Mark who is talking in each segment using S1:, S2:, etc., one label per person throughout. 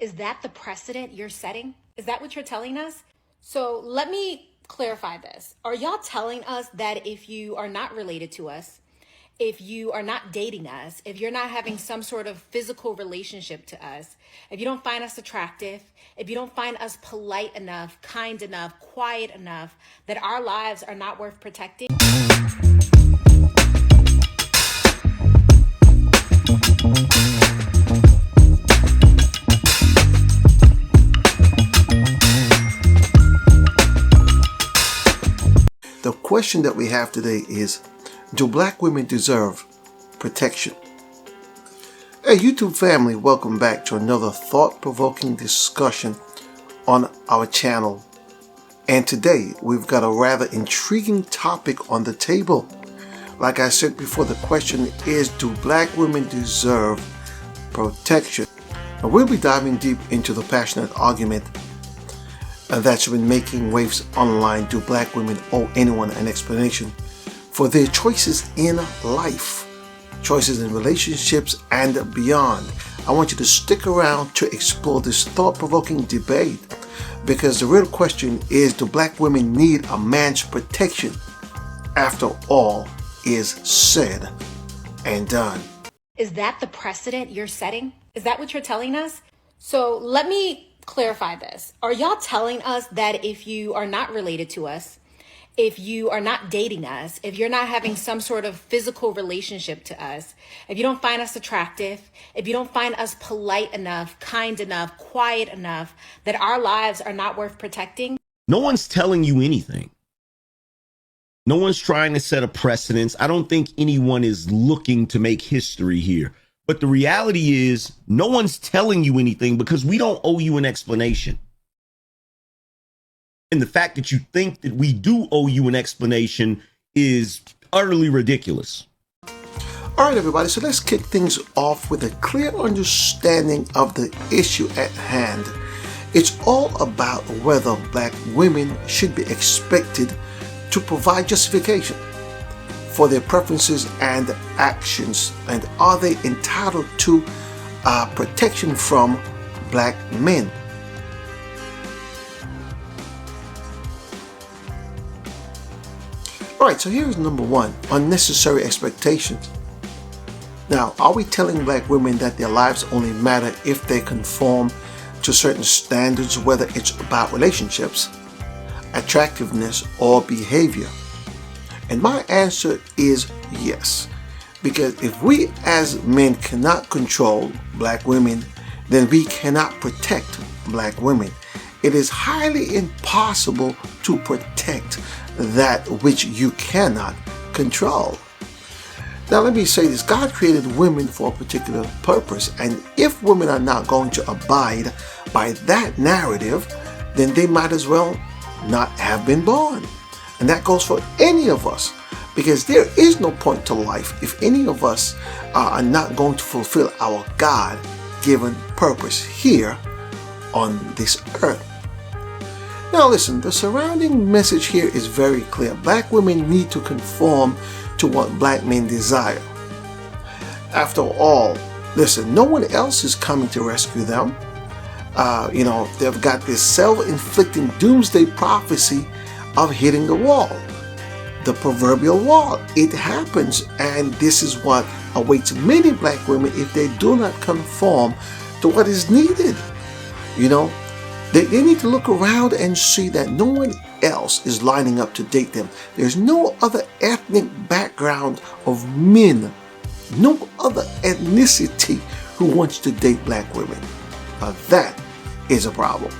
S1: Is that the precedent you're setting? Is that what you're telling us? So let me clarify this. Are y'all telling us that if you are not related to us, if you are not dating us, if you're not having some sort of physical relationship to us, if you don't find us attractive, if you don't find us polite enough, kind enough, quiet enough, that our lives are not worth protecting?
S2: The question that we have today is, do black women deserve protection? Hey YouTube family, welcome back to another thought-provoking discussion on our channel. And today we've got a rather intriguing topic on the table. Like I said before, the question is, do black women deserve protection? And we'll be diving deep into the passionate argument that's been making waves online. Do black women owe anyone an explanation for their choices in life, choices in relationships and beyond? I want you to stick around to explore this thought-provoking debate, because the real question is, do black women need a man's protection after all is said and done?
S1: Is that the precedent you're setting? Is that what you're telling us? So let me clarify this. Are y'all telling us that if you are not related to us, if you are not dating us, if you're not having some sort of physical relationship to us, if you don't find us attractive, if you don't find us polite enough, kind enough, quiet enough, that our lives are not worth protecting?
S3: No one's telling you anything. No one's trying to set a precedence. I don't think anyone is looking to make history here. But the reality is, no one's telling you anything because we don't owe you an explanation. And the fact that you think that we do owe you an explanation is utterly ridiculous.
S2: All right, everybody, so let's kick things off with a clear understanding of the issue at hand. It's all about whether black women should be expected to provide justification for their preferences and actions, and are they entitled to protection from black men? All right, so here's number one: unnecessary expectations. Now, are we telling black women that their lives only matter if they conform to certain standards, whether it's about relationships, attractiveness, or behavior? And my answer is yes, because if we as men cannot control black women, then we cannot protect black women. It is highly impossible to protect that which you cannot control. Now let me say this: God created women for a particular purpose, and if women are not going to abide by that narrative, then they might as well not have been born. And that goes for any of us, because there is no point to life if any of us are not going to fulfill our God-given purpose here on this earth. Now listen, the surrounding message here is very clear. Black women need to conform to what black men desire. After all, listen, no one else is coming to rescue them. They've got this self-inflicting doomsday prophecy of hitting the wall, the proverbial wall. It happens, and this is what awaits many black women if they do not conform to what is needed. They need to look around and see that no one else is lining up to date them. There's no other ethnic background of men, no other ethnicity who wants to date black women. That is a problem.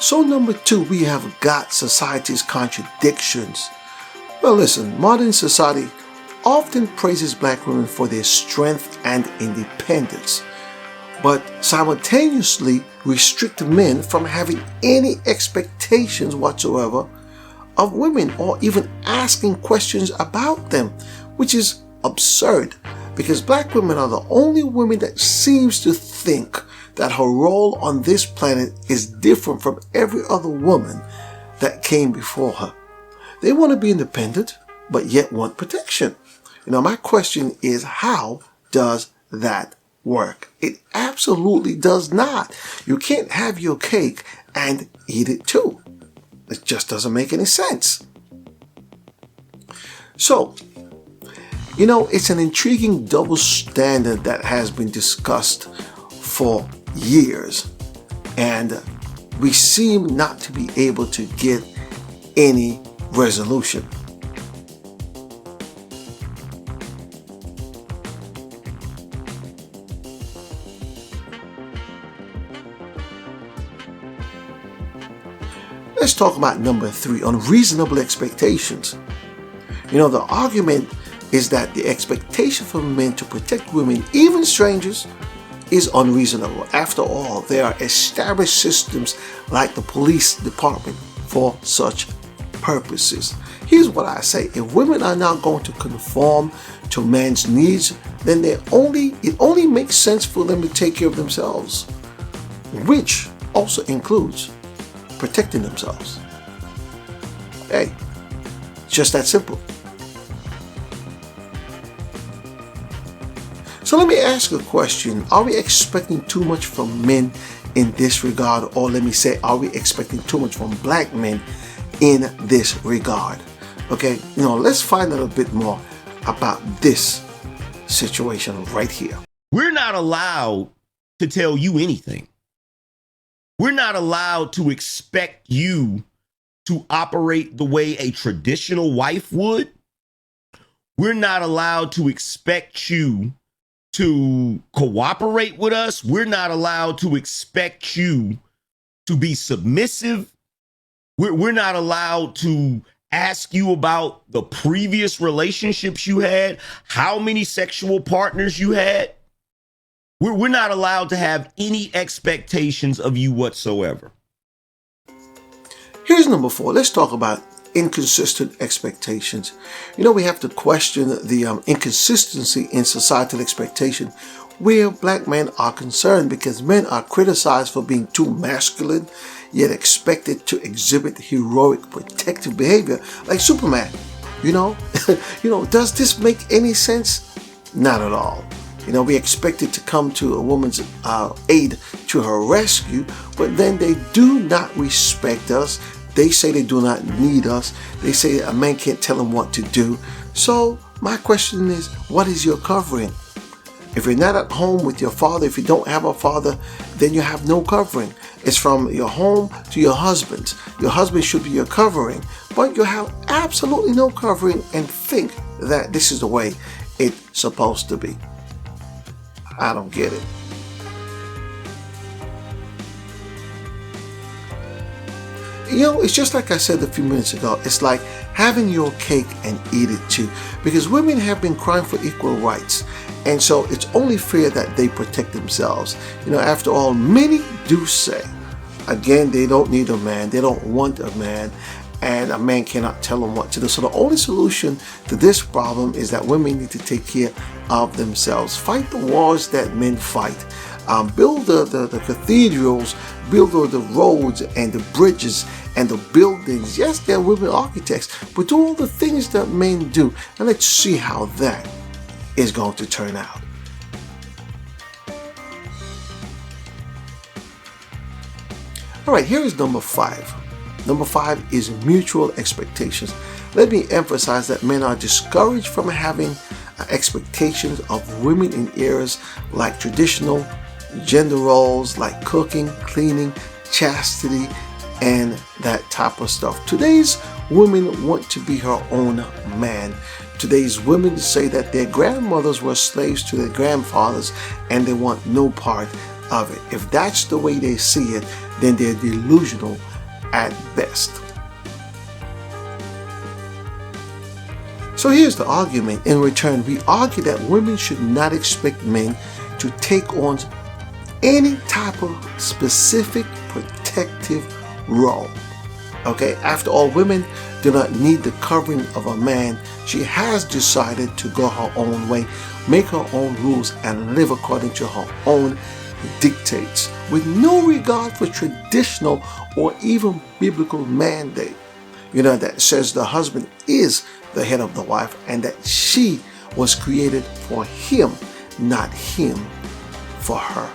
S2: So number two, we have got society's contradictions. Well, listen, modern society often praises black women for their strength and independence, but simultaneously restrict men from having any expectations whatsoever of women, or even asking questions about them, which is absurd, because black women are the only women that seems to think that her role on this planet is different from every other woman that came before her. They want to be independent, but yet want protection. My question is, how does that work? It absolutely does not. You can't have your cake and eat it too. It just doesn't make any sense. So, it's an intriguing double standard that has been discussed for years, and we seem not to be able to get any resolution. Let's talk about number 3, unreasonable expectations. The argument is that the expectation for men to protect women, even strangers, is unreasonable. After all, there are established systems like the police department for such purposes. Here's what I say: if women are not going to conform to man's needs, then it only makes sense for them to take care of themselves, which also includes protecting themselves. Hey, it's just that simple. So let me ask a question. Are we expecting too much from men in this regard? Or let me say, are we expecting too much from black men in this regard? Okay, let's find out a bit more about this situation right here.
S3: We're not allowed to tell you anything. We're not allowed to expect you to operate the way a traditional wife would. We're not allowed to expect you to cooperate with us. We're not allowed to expect you to be submissive. We're not allowed to ask you about the previous relationships you had, how many sexual partners you had. We're not allowed to have any expectations of you whatsoever.
S2: Here's number 4. Let's talk about inconsistent expectations. We have to question the inconsistency in societal expectation where black men are concerned, because men are criticized for being too masculine, yet expected to exhibit heroic protective behavior like Superman. Does this make any sense? Not at all. We expected to come to a woman's aid, to her rescue, but then they do not respect us. They say they do not need us. They say a man can't tell them what to do. So my question is, what is your covering? If you're not at home with your father, if you don't have a father, then you have no covering. It's from your home to your husband. Your husband should be your covering, but you have absolutely no covering and think that this is the way it's supposed to be. I don't get it. It's just like I said a few minutes ago. It's like having your cake and eat it too, because women have been crying for equal rights, and so it's only fair that they protect themselves. After all, many do say, again, they don't need a man, they don't want a man, and a man cannot tell them what to do. So the only solution to this problem is that women need to take care of themselves. Fight the wars that men fight. Build the cathedrals, build all the roads and the bridges and the buildings. Yes, they're women architects, but do all the things that men do. And let's see how that is going to turn out. All right, here is number 5. Number 5 is mutual expectations. Let me emphasize that men are discouraged from having expectations of women in areas like traditional gender roles, like cooking, cleaning, chastity, and that type of stuff. Today's women want to be her own man. Today's women say that their grandmothers were slaves to their grandfathers and they want no part of it. If that's the way they see it, then they're delusional at best. So here's the argument. In return, we argue that women should not expect men to take on any type of specific protective role. Okay, after all, women do not need the covering of a man. She has decided to go her own way, make her own rules, and live according to her own dictates, with no regard for traditional or even biblical mandate. that says the husband is the head of the wife and that she was created for him, not him for her.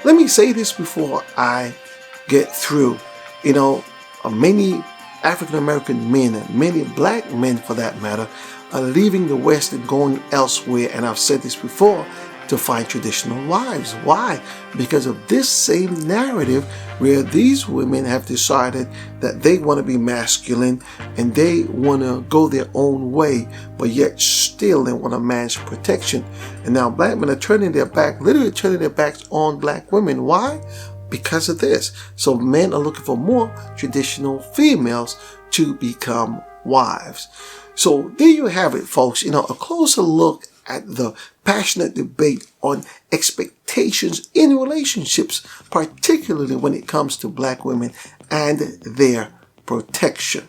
S2: Let me say this before I get through. Many African American men and many black men for that matter are leaving the West and going elsewhere, and I've said this before, to find traditional wives. Why? Because of this same narrative where these women have decided that they want to be masculine and they want to go their own way, but yet still they want a man's protection. And now black men are literally turning their backs on black women. Why? Because of this. So men are looking for more traditional females to become wives. So there you have it, folks. A closer look at the passionate debate on expectations in relationships, particularly when it comes to black women and their protection.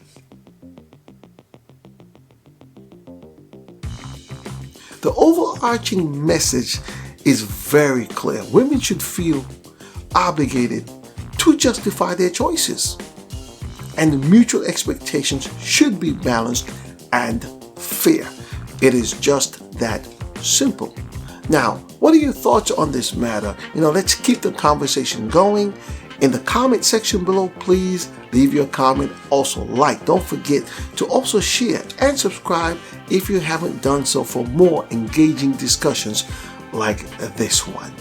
S2: The overarching message is very clear. Women should feel obligated to justify their choices, and the mutual expectations should be balanced and fair. It is just that simple. Now, what are your thoughts on this matter? Let's keep the conversation going. In the comment section below, please leave your comment. Also don't forget to also share and subscribe if you haven't done so for more engaging discussions like this one.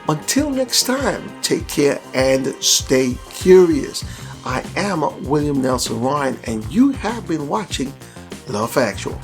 S2: Until next time, take care and stay curious. I am William Nelson Ryan, and you have been watching Factual.